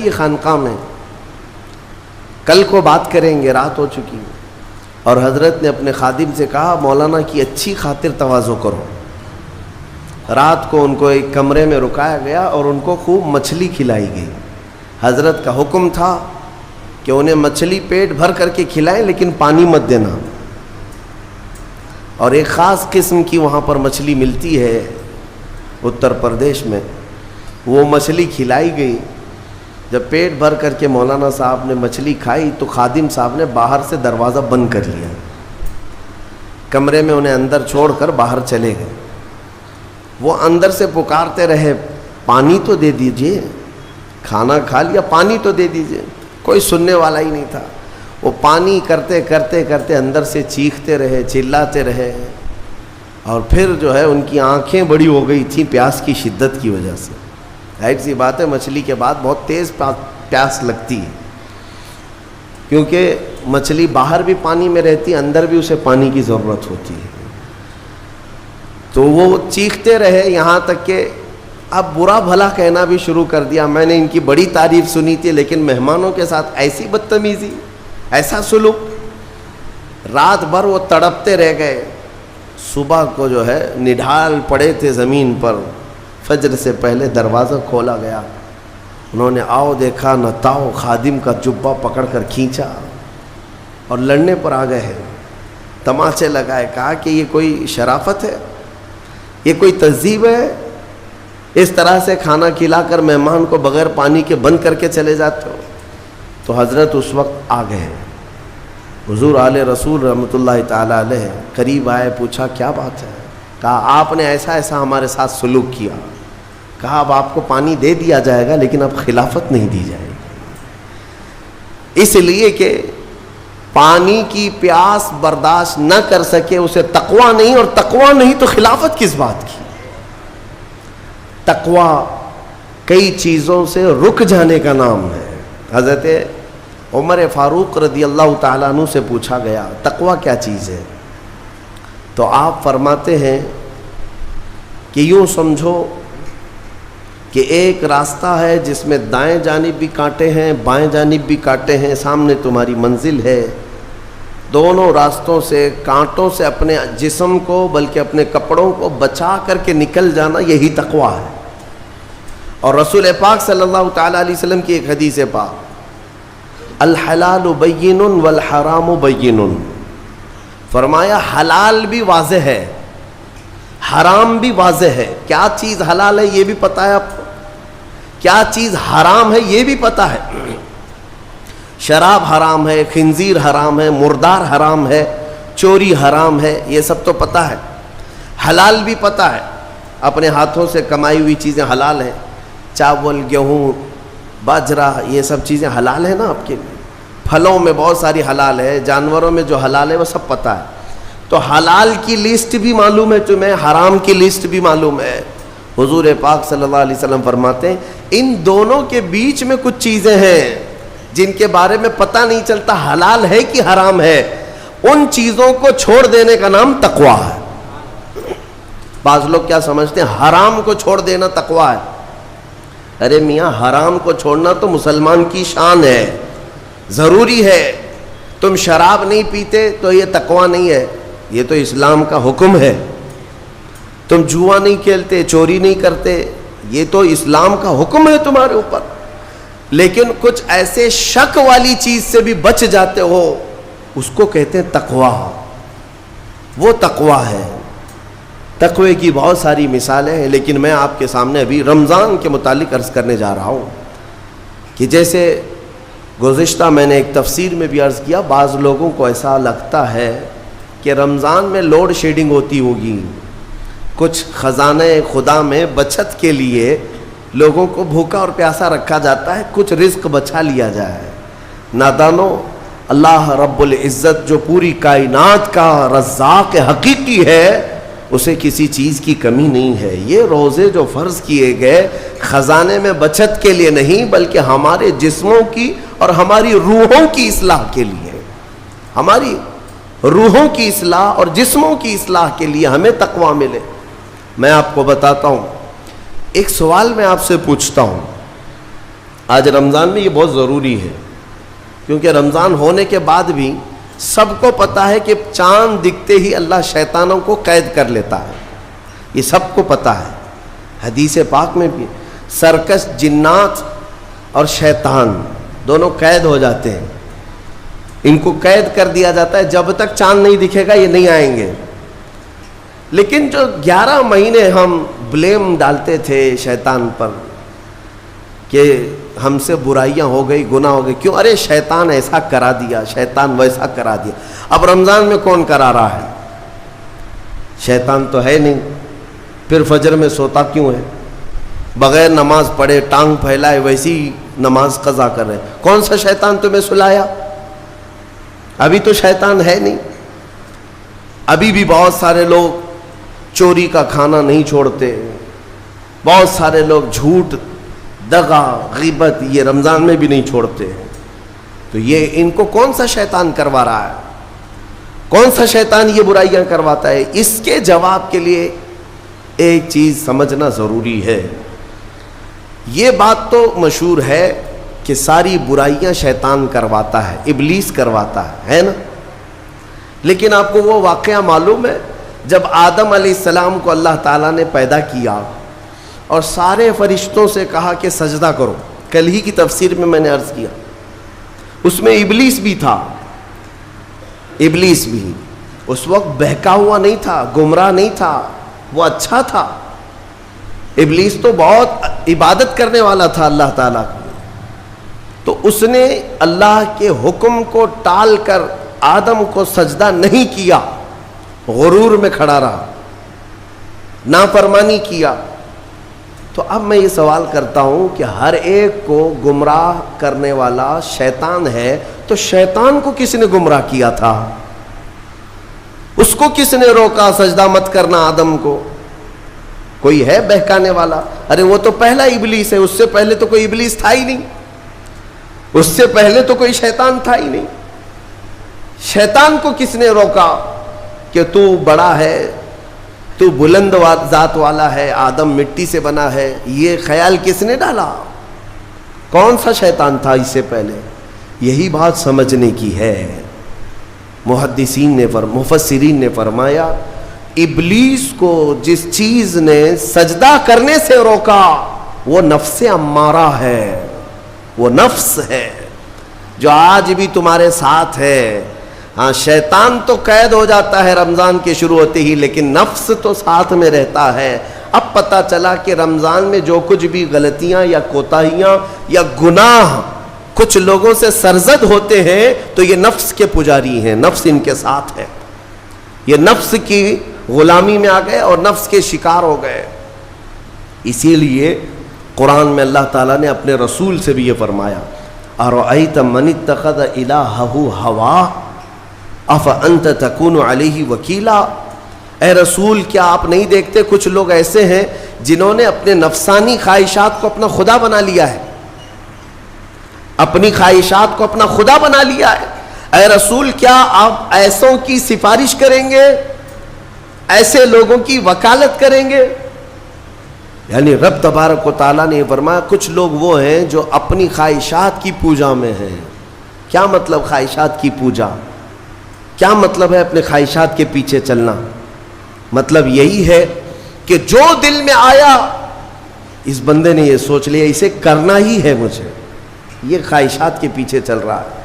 بیٹھیے خانقاہ میں، کل کو بات کریں گے، رات ہو چکی۔ اور حضرت نے اپنے خادم سے کہا مولانا کی اچھی خاطر تواضع کرو۔ رات کو ان کو ایک کمرے میں رکایا گیا اور ان کو خوب مچھلی کھلائی گئی۔ حضرت کا حکم تھا کہ انہیں مچھلی پیٹ بھر کر کے کھلائیں لیکن پانی مت دینا، اور ایک خاص قسم کی وہاں پر مچھلی ملتی ہے اتر پردیش میں، وہ مچھلی کھلائی گئی۔ جب پیٹ بھر کر کے مولانا صاحب نے مچھلی کھائی تو خادم صاحب نے باہر سے دروازہ بند کر لیا، کمرے میں انہیں اندر چھوڑ کر باہر چلے گئے۔ وہ اندر سے پکارتے رہے پانی تو دے دیجئے، کھانا کھا لیا پانی تو دے دیجئے، کوئی سننے والا ہی نہیں تھا۔ وہ پانی کرتے کرتے کرتے اندر سے چیختے رہے، چلاتے رہے، اور پھر جو ہے ان کی آنکھیں بڑی ہو گئی تھیں پیاس کی شدت کی وجہ سے۔ ظاہر سی بات ہے مچھلی کے بعد بہت تیز پیاس لگتی ہے، کیونکہ مچھلی باہر بھی پانی میں رہتی ہے، اندر بھی اسے پانی کی ضرورت ہوتی ہے۔ تو وہ چیختے رہے یہاں تک کہ اب برا بھلا کہنا بھی شروع کر دیا، میں نے ان کی بڑی تعریف سنی تھی لیکن مہمانوں کے ساتھ ایسی بدتمیزی، ایسا سلوک۔ رات بھر وہ تڑپتے رہ گئے، صبح کو جو ہے نڈھال پڑے تھے زمین پر، فجر سے پہلے دروازہ کھولا گیا، انہوں نے آؤ دیکھا نہ تاؤ، خادم کا جبہ پکڑ کر کھینچا اور لڑنے پر آ گئے ہیں، تماچے لگائے۔ کہا کہ یہ کوئی شرافت ہے، یہ کوئی تہذیب ہے، اس طرح سے کھانا کھلا کر مہمان کو بغیر پانی کے بند کر کے چلے جاتے ہو؟ تو حضرت اس وقت آ گئے، حضور آل رسول رحمۃ اللہ تعالی علیہ قریب آئے، پوچھا کیا بات ہے؟ کہا آپ نے ایسا ایسا ہمارے ساتھ سلوک کیا۔ کہا اب آپ کو پانی دے دیا جائے گا لیکن اب خلافت نہیں دی جائے گی، اس لیے کہ پانی کی پیاس برداشت نہ کر سکے اسے تقویٰ نہیں، اور تقویٰ نہیں تو خلافت کس بات کی؟ تقویٰ کئی چیزوں سے رک جانے کا نام ہے۔ حضرت عمر فاروق رضی اللہ تعالیٰ عنہ سے پوچھا گیا تقویٰ کیا چیز ہے؟ تو آپ فرماتے ہیں کہ یوں سمجھو کہ ایک راستہ ہے جس میں دائیں جانب بھی کانٹے ہیں، بائیں جانب بھی کانٹے ہیں، سامنے تمہاری منزل ہے، دونوں راستوں سے کانٹوں سے اپنے جسم کو بلکہ اپنے کپڑوں کو بچا کر کے نکل جانا، یہی تقویٰ ہے۔ اور رسول پاک صلی اللہ تعالیٰ علیہ وسلم کی ایک حدیث پاک، الحلال بین والحرام بین، فرمایا حلال بھی واضح ہے، حرام بھی واضح ہے۔ کیا چیز حلال ہے یہ بھی پتہ ہے آپ کو، کیا چیز حرام ہے یہ بھی پتہ ہے۔ شراب حرام ہے، خنزیر حرام ہے، مردار حرام ہے، چوری حرام ہے، یہ سب تو پتہ ہے۔ حلال بھی پتہ ہے، اپنے ہاتھوں سے کمائی ہوئی چیزیں حلال ہیں، چاول، گیہوں، باجرہ، یہ سب چیزیں حلال ہیں نا آپ کے لیے۔ پھلوں میں بہت ساری حلال ہے، جانوروں میں جو حلال ہے وہ سب پتہ ہے۔ تو حلال کی لسٹ بھی معلوم ہے تمہیں، حرام کی لسٹ بھی معلوم ہے۔ حضور پاک صلی اللہ علیہ وسلم فرماتے ہیں ان دونوں کے بیچ میں کچھ چیزیں ہیں جن کے بارے میں پتہ نہیں چلتا حلال ہے کہ حرام ہے، ان چیزوں کو چھوڑ دینے کا نام تقویٰ ہے۔ بعض لوگ کیا سمجھتے ہیں حرام کو چھوڑ دینا تقویٰ ہے۔ ارے میاں حرام کو چھوڑنا تو مسلمان کی شان ہے، ضروری ہے۔ تم شراب نہیں پیتے تو یہ تقویٰ نہیں ہے، یہ تو اسلام کا حکم ہے۔ تم جوا نہیں کھیلتے، چوری نہیں کرتے، یہ تو اسلام کا حکم ہے تمہارے اوپر۔ لیکن کچھ ایسے شک والی چیز سے بھی بچ جاتے ہو، اس کو کہتے ہیں تقویٰ، وہ تقویٰ ہے۔ تقوی کی بہت ساری مثالیں ہیں، لیکن میں آپ کے سامنے ابھی رمضان کے متعلق عرض کرنے جا رہا ہوں کہ جیسے گزشتہ میں نے ایک تفسیر میں بھی عرض کیا، بعض لوگوں کو ایسا لگتا ہے کہ رمضان میں لوڈ شیڈنگ ہوتی ہوگی، کچھ خزانہ خدا میں بچت کے لیے لوگوں کو بھوکا اور پیاسا رکھا جاتا ہے، کچھ رزق بچا لیا جائے۔ نادانو، اللہ رب العزت جو پوری کائنات کا رزاق حقیقی ہے، اسے کسی چیز کی کمی نہیں ہے۔ یہ روزے جو فرض کیے گئے خزانے میں بچت کے لیے نہیں، بلکہ ہمارے جسموں کی اور ہماری روحوں کی اصلاح کے لیے، ہماری روحوں کی اصلاح اور جسموں کی اصلاح کے لیے ہمیں تقویٰ ملے۔ میں آپ کو بتاتا ہوں، ایک سوال میں آپ سے پوچھتا ہوں، آج رمضان میں یہ بہت ضروری ہے، کیونکہ رمضان ہونے کے بعد بھی سب کو پتہ ہے کہ چاند دکھتے ہی اللہ شیطانوں کو قید کر لیتا ہے، یہ سب کو پتہ ہے۔ حدیث پاک میں بھی سرکش جنات اور شیطان دونوں قید ہو جاتے ہیں، ان کو قید کر دیا جاتا ہے، جب تک چاند نہیں دکھے گا یہ نہیں آئیں گے۔ لیکن جو 11 مہینے ہم بلیم ڈالتے تھے شیطان پر کہ ہم سے برائیاں ہو گئی، گناہ ہو گئی، کیوں؟ ارے شیطان ایسا کرا دیا، شیطان ویسا کرا دیا۔ اب رمضان میں کون کرا رہا ہے؟ شیطان تو ہے نہیں، پھر فجر میں سوتا کیوں ہے؟ بغیر نماز پڑھے ٹانگ پھیلائے ویسی نماز قضا کر رہے، کون سا شیطان تمہیں سلایا؟ ابھی تو شیطان ہے نہیں۔ ابھی بھی بہت سارے لوگ چوری کا کھانا نہیں چھوڑتے، بہت سارے لوگ جھوٹ، دغا، غیبت یہ رمضان میں بھی نہیں چھوڑتے۔ تو یہ ان کو کون سا شیطان کروا رہا ہے؟ کون سا شیطان یہ برائیاں کرواتا ہے؟ اس کے جواب کے لیے ایک چیز سمجھنا ضروری ہے۔ یہ بات تو مشہور ہے کہ ساری برائیاں شیطان کرواتا ہے، ابلیس کرواتا ہے نا؟ لیکن آپ کو وہ واقعہ معلوم ہے جب آدم علیہ السلام کو اللہ تعالیٰ نے پیدا کیا اور سارے فرشتوں سے کہا کہ سجدہ کرو، کل ہی کی تفسیر میں نے عرض کیا، اس میں ابلیس بھی تھا۔ ابلیس بھی اس وقت بہکا ہوا نہیں تھا، گمراہ نہیں تھا، وہ اچھا تھا۔ ابلیس تو بہت عبادت کرنے والا تھا اللہ تعالیٰ کی، تو اس نے اللہ کے حکم کو ٹال کر آدم کو سجدہ نہیں کیا، غرور میں کھڑا رہا، نافرمانی کیا۔ تو اب میں یہ سوال کرتا ہوں کہ ہر ایک کو گمراہ کرنے والا شیطان ہے، تو شیطان کو کس نے گمراہ کیا تھا؟ اس کو کس نے روکا سجدہ مت کرنا آدم کو؟ کوئی ہے بہکانے والا؟ ارے وہ تو پہلا ابلیس ہے، اس سے پہلے تو کوئی ابلیس تھا ہی نہیں، اس سے پہلے تو کوئی شیطان تھا ہی نہیں۔ شیطان کو کس نے روکا کہ تو بڑا ہے، تو بلند ذات والا ہے، آدم مٹی سے بنا ہے؟ یہ خیال کس نے ڈالا؟ کون سا شیطان تھا اس سے پہلے؟ یہی بات سمجھنے کی ہے۔ محدثین نے مفسرین نے فرمایا ابلیس کو جس چیز نے سجدہ کرنے سے روکا وہ نفس امارہ ہے، وہ نفس ہے جو آج بھی تمہارے ساتھ ہے۔ ہاں شیطان تو قید ہو جاتا ہے رمضان کے شروع ہوتے ہی، لیکن نفس تو ساتھ میں رہتا ہے۔ اب پتہ چلا کہ رمضان میں جو کچھ بھی غلطیاں یا کوتاہیاں یا گناہ کچھ لوگوں سے سرزد ہوتے ہیں تو یہ نفس کے پجاری ہیں، نفس ان کے ساتھ ہے، یہ نفس کی غلامی میں آ گئے اور نفس کے شکار ہو گئے۔ اسی لیے قرآن میں اللہ تعالیٰ نے اپنے رسول سے بھی یہ فرمایا اَرَأَيْتَ مَنِ اتَّخَذَ إِلَٰهَهُ هَوَاهُ أَفَأَنْتَ تَكُونُ عَلَيْهِ وَكِيلًا۔ اے رسول کیا آپ نہیں دیکھتے کچھ لوگ ایسے ہیں جنہوں نے اپنے نفسانی خواہشات کو اپنا خدا بنا لیا ہے، اپنی خواہشات کو اپنا خدا بنا لیا ہے۔ اے رسول کیا آپ ایسوں کی سفارش کریں گے، ایسے لوگوں کی وکالت کریں گے؟ یعنی رب تبارک و تعالیٰ نے فرمایا کچھ لوگ وہ ہیں جو اپنی خواہشات کی پوجا میں ہیں۔ کیا مطلب خواہشات کی پوجا؟ کیا مطلب ہے اپنے خواہشات کے پیچھے چلنا؟ مطلب یہی ہے کہ جو دل میں آیا اس بندے نے یہ سوچ لیا اسے کرنا ہی ہے مجھے، یہ خواہشات کے پیچھے چل رہا ہے۔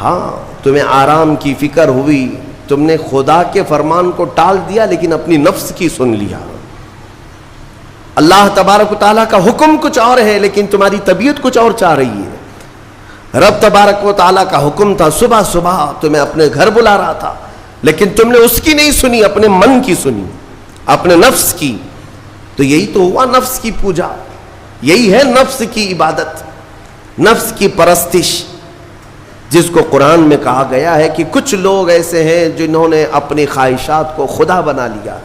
ہاں تمہیں آرام کی فکر ہوئی، تم نے خدا کے فرمان کو ٹال دیا لیکن اپنی نفس کی سن لیا۔ اللہ تبارک و تعالیٰ کا حکم کچھ اور ہے لیکن تمہاری طبیعت کچھ اور چاہ رہی ہے۔ رب تبارک و تعالیٰ کا حکم تھا صبح صبح تمہیں اپنے گھر بلا رہا تھا لیکن تم نے اس کی نہیں سنی، اپنے من کی سنی، اپنے نفس کی۔ تو یہی تو ہوا نفس کی پوجا، یہی ہے نفس کی عبادت، نفس کی پرستش، جس کو قرآن میں کہا گیا ہے کہ کچھ لوگ ایسے ہیں جنہوں نے اپنی خواہشات کو خدا بنا لیا۔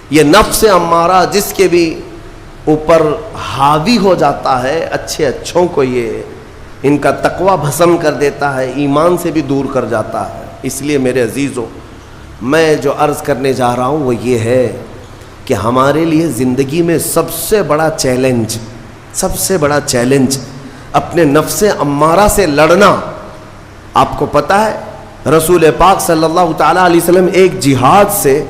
یہ نفس امارہ جس کے بھی اوپر حاوی ہو جاتا ہے، اچھے اچھوں کو یہ ان کا تقوی بھسم کر دیتا ہے، ایمان سے بھی دور کر جاتا ہے۔ اس لیے میرے عزیزوں میں جو عرض کرنے جا رہا ہوں وہ یہ ہے کہ ہمارے لیے زندگی میں سب سے بڑا چیلنج اپنے نفس امارہ سے لڑنا. آپ کو پتہ ہے رسول پاک صلی اللہ تعالیٰ علیہ وسلم ایک جہاد سے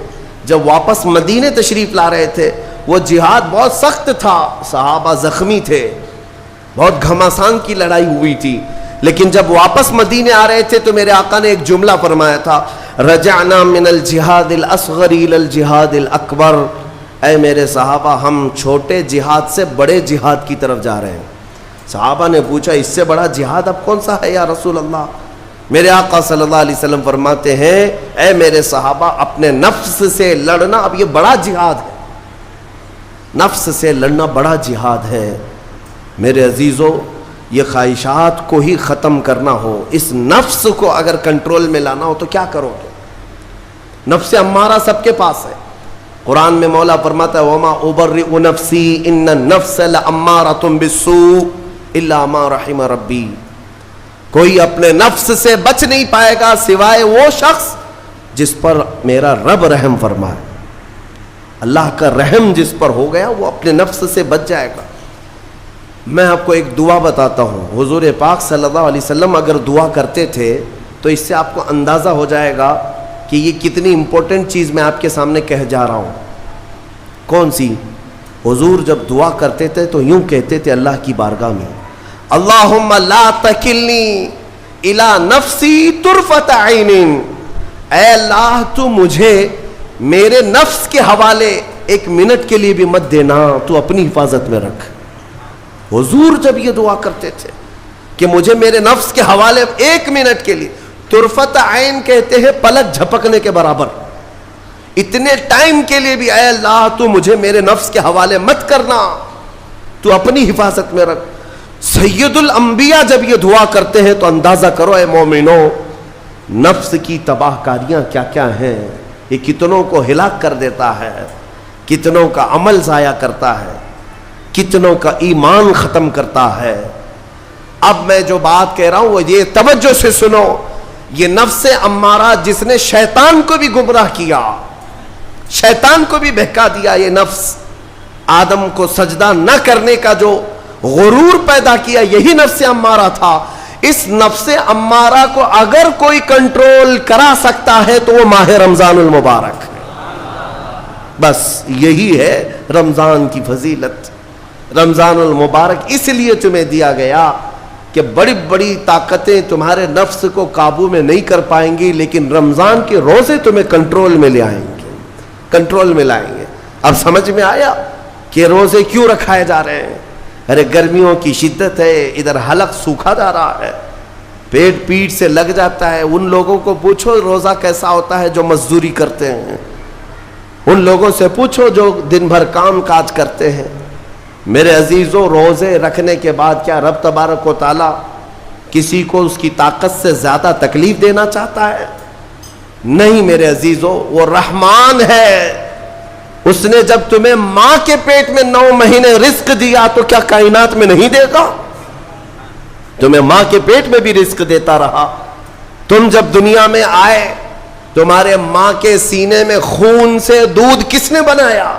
جب واپس مدینے تشریف لا رہے تھے, وہ جہاد بہت سخت تھا, صحابہ زخمی تھے, بہت گھماسان کی لڑائی ہوئی تھی, لیکن جب واپس مدینے آ رہے تھے تو میرے آقا نے ایک جملہ فرمایا تھا, رجعنا من الجہاد الاصغر الى الجہاد الاکبر. اے میرے صحابہ, ہم چھوٹے جہاد سے بڑے جہاد کی طرف جا رہے ہیں. صحابہ نے پوچھا اس سے بڑا جہاد اب کون سا ہے یا رسول اللہ؟ میرے آقا صلی اللہ علیہ وسلم فرماتے ہیں, اے میرے صحابہ, اپنے نفس سے لڑنا اب یہ بڑا جہاد ہے, نفس سے لڑنا بڑا جہاد ہے. میرے عزیزو, یہ خواہشات کو ہی ختم کرنا ہو, اس نفس کو اگر کنٹرول میں لانا ہو تو کیا کرو گے؟ نفس امارہ سب کے پاس ہے. قرآن میں مولا فرماتا ہے, وما ابرئ نفسی ان النفس لامارۃ بالسوء الا ما رحم ربی. کوئی اپنے نفس سے بچ نہیں پائے گا سوائے وہ شخص جس پر میرا رب رحم فرمائے. اللہ کا رحم جس پر ہو گیا وہ اپنے نفس سے بچ جائے گا. میں آپ کو ایک دعا بتاتا ہوں. حضور پاک صلی اللہ علیہ وسلم اگر دعا کرتے تھے تو اس سے آپ کو اندازہ ہو جائے گا کہ یہ کتنی امپورٹنٹ چیز میں آپ کے سامنے کہہ جا رہا ہوں. کون سی؟ حضور جب دعا کرتے تھے تو یوں کہتے تھے اللہ کی بارگاہ میں, اللہم لا تکلنی الی نفسی طرفۃ عین. اے اللہ, تو مجھے میرے نفس کے حوالے ایک منٹ کے لیے بھی مت دینا, تو اپنی حفاظت میں رکھ. حضور جب یہ دعا کرتے تھے کہ مجھے میرے نفس کے حوالے ایک منٹ کے لیے, طرفۃ عین کہتے ہیں پلک جھپکنے کے برابر, اتنے ٹائم کے لیے بھی اے اللہ تو مجھے میرے نفس کے حوالے مت کرنا, تو اپنی حفاظت میں رکھ. سید الانبیاء جب یہ دعا کرتے ہیں تو اندازہ کرو اے مومنو, نفس کی تباہ کاریاں کیا کیا ہیں. یہ کتنوں کو ہلاک کر دیتا ہے, کتنوں کا عمل ضائع کرتا ہے, کتنوں کا ایمان ختم کرتا ہے. اب میں جو بات کہہ رہا ہوں وہ یہ توجہ سے سنو. یہ نفس امارہ جس نے شیطان کو بھی گمراہ کیا, شیطان کو بھی بہکا دیا, یہ نفس آدم کو سجدہ نہ کرنے کا جو غرور پیدا کیا, یہی نفس امارہ تھا. اس نفس امارہ کو اگر کوئی کنٹرول کرا سکتا ہے تو وہ ماہ رمضان المبارک. بس یہی ہے رمضان کی فضیلت. رمضان المبارک اس لیے تمہیں دیا گیا کہ بڑی بڑی طاقتیں تمہارے نفس کو قابو میں نہیں کر پائیں گی, لیکن رمضان کے روزے تمہیں کنٹرول میں لے آئیں گے, کنٹرول میں لائیں گے. اب سمجھ میں آیا کہ روزے کیوں رکھائے جا رہے ہیں؟ ارے گرمیوں کی شدت ہے, ادھر حلق سوکھا جا رہا ہے, پیٹ پیٹ سے لگ جاتا ہے. ان لوگوں کو پوچھو روزہ کیسا ہوتا ہے جو مزدوری کرتے ہیں, ان لوگوں سے پوچھو جو دن بھر کام کاج کرتے ہیں. میرے عزیزوں, روزے رکھنے کے بعد کیا رب تبارک و تعالی کسی کو اس کی طاقت سے زیادہ تکلیف دینا چاہتا ہے؟ نہیں میرے عزیزوں, وہ رحمان ہے. اس نے جب تمہیں ماں کے پیٹ میں 9 مہینے رزق دیا تو کیا کائنات میں نہیں دے گا؟ تمہیں ماں کے پیٹ میں بھی رزق دیتا رہا. تم جب دنیا میں آئے تمہارے ماں کے سینے میں خون سے دودھ کس نے بنایا؟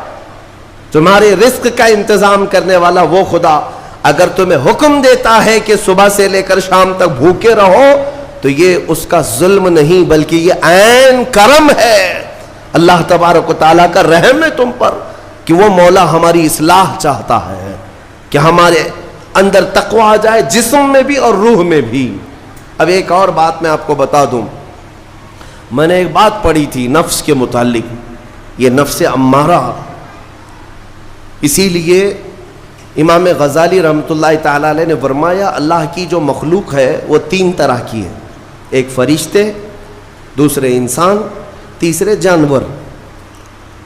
تمہارے رزق کا انتظام کرنے والا وہ خدا. اگر تمہیں حکم دیتا ہے کہ صبح سے لے کر شام تک بھوکے رہو تو یہ اس کا ظلم نہیں بلکہ یہ عین کرم ہے. اللہ تبارک و تعالیٰ کا رحم ہے تم پر کہ وہ مولا ہماری اصلاح چاہتا ہے کہ ہمارے اندر تقوی آ جائے, جسم میں بھی اور روح میں بھی. اب ایک اور بات میں آپ کو بتا دوں, میں نے ایک بات پڑھی تھی نفس کے متعلق, یہ نفس امارہ. اسی لیے امام غزالی رحمۃ اللہ تعالیٰ علیہ نے فرمایا اللہ کی جو مخلوق ہے وہ 3 طرح کی ہے, ایک فرشتے, دوسرے انسان, تیسرے جانور.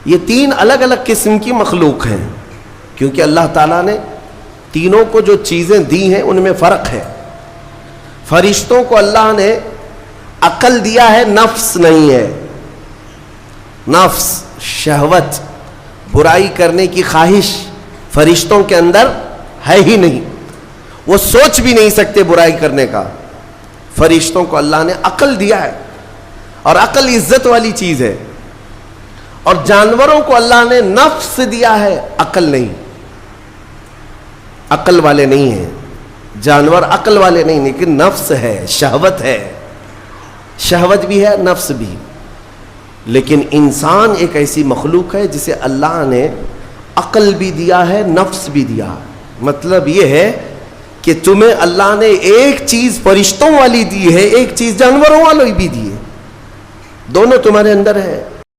یہ 3 الگ الگ قسم کی مخلوق ہیں کیونکہ اللہ تعالیٰ نے تینوں کو جو چیزیں دی ہیں ان میں فرق ہے. فرشتوں کو اللہ نے عقل دیا ہے, نفس نہیں ہے. نفس, شہوت, برائی کرنے کی خواہش فرشتوں کے اندر ہے ہی نہیں, وہ سوچ بھی نہیں سکتے برائی کرنے کا. فرشتوں کو اللہ نے عقل دیا ہے اور عقل عزت والی چیز ہے. اور جانوروں کو اللہ نے نفس دیا ہے, عقل نہیں, عقل والے نہیں ہیں. جانور عقل والے نہیں، لیکن نفس ہے، شہوت ہے، شہوت بھی ہے، نفس بھی. لیکن انسان ایک ایسی مخلوق ہے جسے اللہ نے عقل بھی دیا ہے، نفس بھی دیا. مطلب یہ ہے کہ تمہیں اللہ نے ایک چیز فرشتوں والی دی ہے، ایک چیز جانوروں والی بھی دی ہے، دونوں تمہارے اندر ہے.